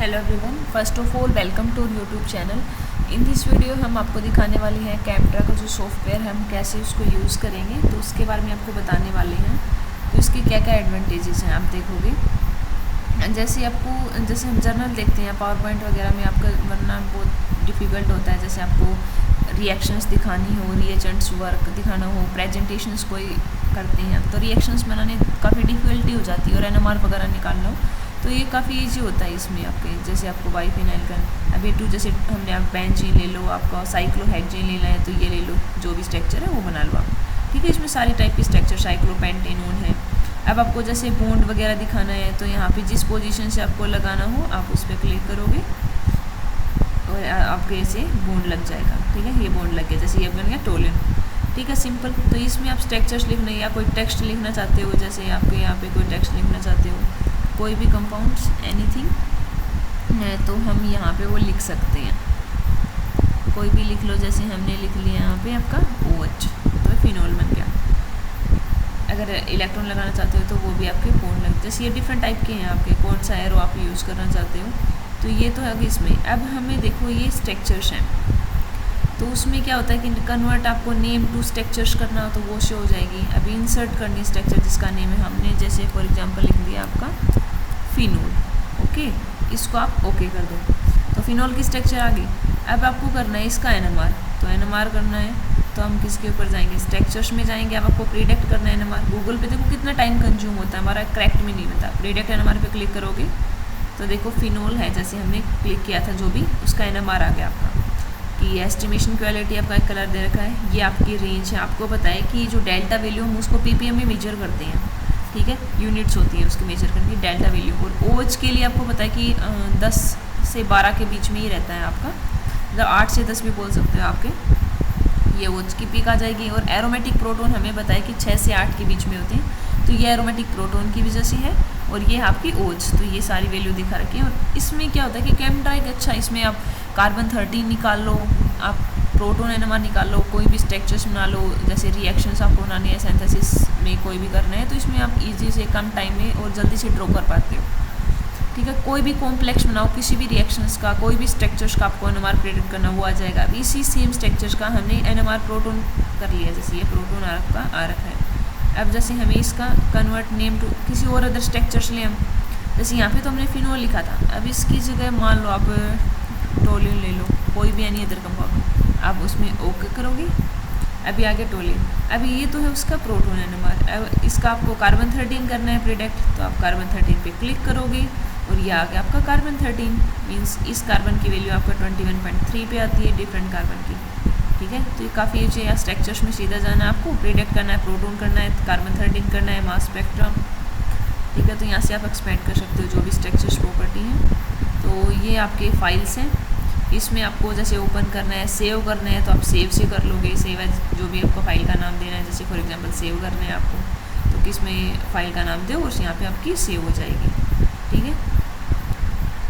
Hello everyone, first of all welcome to YouTube channel. In this video हम आपको दिखाने वाले हैं कैमरा का जो सॉफ्टवेयर है हम कैसे उसको यूज़ करेंगे, तो उसके बारे में आपको बताने वाले हैं। तो इसके क्या क्या एडवांटेजेस हैं आप देखोगे। जैसे हम जर्नल देखते हैं पावर पॉइंट वगैरह में, आपका वरना बहुत डिफ़िकल्ट होता है। जैसे आपको रिएक्शंस दिखानी हो, रिएजेंट्स वर्क दिखाना हो, प्रेजेंटेशंस कोई करते हैं तो रिएक्शंस बनाने काफ़ी डिफ़िकल्टी हो जाती है, और एनएमआर वगैरह निकालना हो तो ये काफ़ी इजी होता है इसमें आपके। जैसे आपको बाइफिनाइल का अभी जैसे हमने आप बेंजीन ले लो, आपका साइक्लोहेक्सेन लेना है तो ये ले लो, जो भी स्ट्रक्चर है वो बना लो आप। ठीक है, इसमें सारी टाइप की स्ट्रक्चर साइक्लोपेंटेनोन है। अब आपको जैसे बॉन्ड वगैरह दिखाना है तो यहाँ पे जिस पोजीशन से आपको लगाना हो आप उस पर क्लिक करोगे और आपके ऐसे बॉन्ड लग जाएगा। ठीक है, ये बॉन्ड लग गया, जैसे ये बन गया टोलिन। ठीक है, सिंपल। तो इसमें आप स्ट्रक्चर्स लिखना या कोई टेक्स्ट लिखना चाहते हो, जैसे आपके यहाँ पे कोई टेक्स्ट लिखना चाहते हो, कोई भी कंपाउंड्स एनीथिंग है तो हम यहाँ पे वो लिख सकते हैं। कोई भी लिख लो, जैसे हमने लिख लिया यहाँ पे आपका OH, तो फिनोल बन गया। अगर इलेक्ट्रॉन लगाना चाहते हो तो वो भी आपके बॉन्ड लग, जैसे ये डिफरेंट टाइप के हैं आपके, कौन सा एरो आप यूज़ करना चाहते हो। तो ये तो है इसमें। अब हमें देखो ये स्ट्रक्चर्स हैं, तो उसमें क्या होता है कि कन्वर्ट आपको नेम टू स्ट्रक्चर्स करना हो तो वो शो हो जाएगी। अभी इंसर्ट करनी स्ट्रक्चर जिसका नेम है, हमने जैसे फॉर एग्जांपल लिख दिया आपका फिनोल। ओके, इसको आप ओके कर दो तो फिनोल की स्ट्रक्चर आ गई। अब आपको करना है इसका एनएमआर, तो एनएमआर करना है तो हम किसके ऊपर जाएंगे, स्ट्रक्चर्स में जाएंगे। अब आपको प्रीडिक्ट करना है एनएमआर। गूगल पे देखो कितना टाइम कंज्यूम होता है, हमारा करेक्ट में नहीं होता। प्रीडिक्ट एनएमआर पे क्लिक करोगे तो देखो फिनोल है, जैसे हमने क्लिक किया था जो भी, उसका एनएमआर आ गया आपका। कि एस्टिमेशन क्वालिटी आपका एक कलर दे रखा है, ये आपकी रेंज है। आपको बताए कि जो डेल्टा वैल्यू हम उसको पीपीएम में मेजर करते हैं। ठीक है, यूनिट्स होती है उसकी मेजर करने की, डेल्टा वैल्यू। और OH के लिए आपको पता है कि 10 से 12 के बीच में ही रहता है आपका, मतलब 8 से 10 भी बोल सकते हो आपके, ये OH की पीक आ जाएगी। और एरोमेटिक प्रोटोन हमें बताया कि 6 से 8 के बीच में होते हैं, तो ये एरोमेटिक प्रोटोन की वजह से है। और ये आपकी OH, तो ये सारी वैल्यू दिखा रखी है। और इसमें क्या होता है कि कैमरा एक अच्छा, इसमें आप कार्बन 13 निकाल लो, आप प्रोटोन एनएमआर निकाल लो, कोई भी स्ट्रक्चर्स बना लो, जैसे रिएक्शंस आपको बनानी है, सिंथेसिस में कोई भी करना है तो इसमें आप इजी से कम टाइम में और जल्दी से ड्रॉ कर पाते हो। ठीक है, कोई भी कॉम्प्लेक्स बनाओ, किसी भी रिएक्शंस का, कोई भी स्ट्रक्चर्स का आपको एनएमआर प्रेडिक्ट करना वो आ जाएगा। अब इसी सेम स्ट्रक्चर्स का हमने एनएमआर प्रोटोन कर लिया, जैसे ये प्रोटोन आपका आ रखा है। अब जैसे हमें इसका कन्वर्ट नेम टू किसी और अदर स्ट्रक्चर्स लें हम, जैसे यहाँ पे तो हमने फिनोल लिखा था, अब इसकी जगह मान लो आप टोलिन ले लो, कोई भी एनी अदर कंपाउंड, आप उसमें ओके करोगे। अभी आगे टोलिन, अभी ये तो है उसका प्रोटोन एनएमआर। अब इसका आपको कार्बन 13 करना है प्रिडिक्ट, तो आप कार्बन 13 पे क्लिक करोगे और ये आ गया आपका कार्बन 13। मीन्स इस कार्बन की वैल्यू आपका 21.3 पे आती है डिफरेंट कार्बन की। ठीक है, तो ये काफ़ी ईजी है। स्ट्रक्चर्स में सीधा जाना है, आपको प्रिडिक्ट करना है, प्रोटोन करना है, कार्बन 13 करना है, मास स्पेक्ट्रम। ठीक है, तो यहाँ से आप एक्सपेंड कर सकते हो जो भी स्ट्रक्चर्स प्रॉपर्टी हैं। तो ये आपके फाइल्स हैं, इसमें आपको जैसे ओपन करना है, सेव करना है तो आप सेव से कर लोगे। सेव एज जो भी आपको फाइल का नाम देना है, जैसे फॉर एग्जांपल सेव करना है आपको तो किस में फाइल का नाम दो और यहाँ पे आपकी सेव हो जाएगी। ठीक है,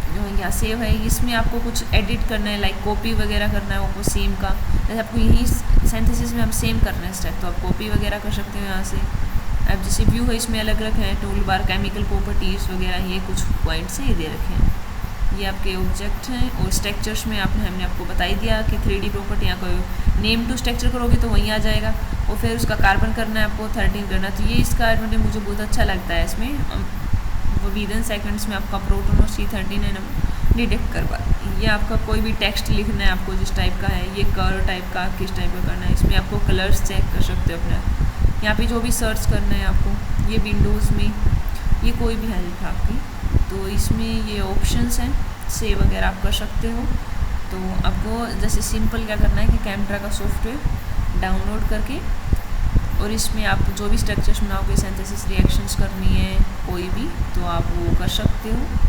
जो यहाँ सेव है इसमें आपको कुछ एडिट करना है, लाइक कॉपी वगैरह करना है आपको सेम का, जैसे आपको यही सिंथेसिस में हम सेम करना है स्टेप, तो आप कॉपी वगैरह कर सकते हो यहाँ से। अब जैसे व्यू है इसमें अलग अलग है, टूल बार, केमिकल प्रॉपर्टीज़ वगैरह, ये कुछ पॉइंट्स हैं ये दे रखे हैं। ये आपके ऑब्जेक्ट हैं। और स्ट्रक्चर्स में हमने आपको बता ही दिया कि 3D प्रॉपर्टी, यहाँ कोई नेम टू स्ट्रक्चर करोगे तो वहीं आ जाएगा। और फिर उसका कार्बन करना है आपको 13 करना, तो ये इसका एडवांटेज मुझे बहुत अच्छा लगता है। इसमें विदिन सेकंड्स में आपका प्रोटोन और C13 है डिटेक्ट करवा। ये आपका कोई भी टेक्स्ट लिखना है आपको जिस टाइप का है, ये कर्व टाइप का किस टाइप का करना है, इसमें आपको कलर्स चेक कर सकते हो अपना। यहाँ पे जो भी सर्च करना है आपको, ये विंडोज़ में ये कोई भी हेल्प है आपकी, तो इसमें ये ऑप्शंस हैं, सेव वगैरह आप कर सकते हो। तो आपको जैसे सिंपल क्या करना है कि कैमरा का सॉफ्टवेयर डाउनलोड करके और इसमें आप जो भी स्ट्रक्चर्स बनाओगे, सिंथेसिस रिएक्शंस करनी है कोई भी, तो आप वो कर सकते हो।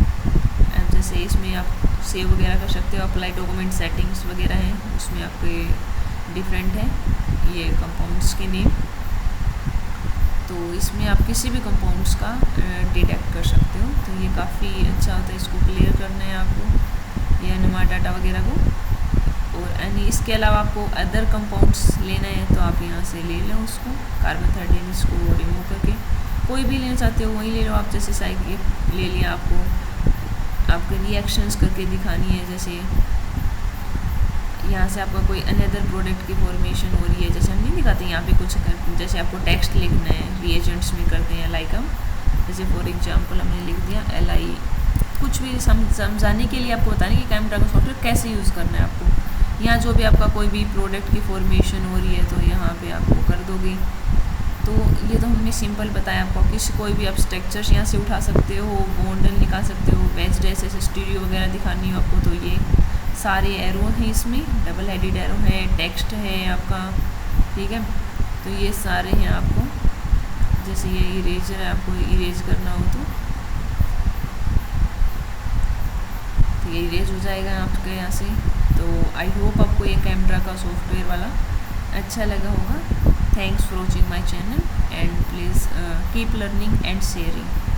जैसे इसमें आप सेव वगैरह कर सकते हो। अप्लाई डॉक्यूमेंट सेटिंग्स वगैरह हैं, उसमें आपके डिफरेंट हैं ये कंपाउंड्स के नेम, तो इसमें आप किसी भी कंपाउंड्स का डिटेक्ट कर सकते हो। तो ये काफ़ी अच्छा होता है, इसको क्लियर करना है आपको, ये एनएमआर डाटा वगैरह को। और इसके अलावा आपको अदर कंपाउंड्स लेना है तो आप यहाँ से ले लो उसको, कार्बन 13 इसको रिमूव करके कोई भी लेना चाहते हो वही ले लो आप। जैसे साइक्लिक ले लिया आपको, आपके रिएक्शंस करके दिखानी है। जैसे यहाँ से आपका कोई अनदर प्रोडक्ट की फॉर्मेशन हो रही है, जैसे हम नहीं दिखाते यहाँ पे कुछ जैसे आपको टेक्स्ट लिखना है रिएजेंट्स में करते हैं, लाइक हम जैसे फॉर एग्जांपल हमने लिख दिया LI, कुछ भी समझाने के लिए आपको बताने कि कैमरा का सॉफ्टवेयर कैसे यूज़ करना है आपको। यहाँ जो भी आपका कोई भी प्रोडक्ट की फॉर्मेशन हो रही है तो यहाँ पे आप वो कर दोगे। तो ये तो हमने सिंपल बताया आपको, किसी कोई भी आप स्ट्रक्चर्स यहाँ से उठा सकते हो, मॉडल निकाल सकते हो, वेज जैसे स्टीरियो वगैरह दिखानी हो आपको तो ये सारे एरो हैं, इसमें डबल हेडेड एरो है, टेक्स्ट है आपका, ठीक है। तो ये सारे हैं आपको, जैसे ये इरेजर है, आपको इरेज करना हो तो ये इरेज हो जाएगा आपके यहाँ से। तो आई होप आपको ये कैमरा का सॉफ्टवेयर वाला अच्छा लगा होगा। Thanks for watching my channel and please keep learning and sharing.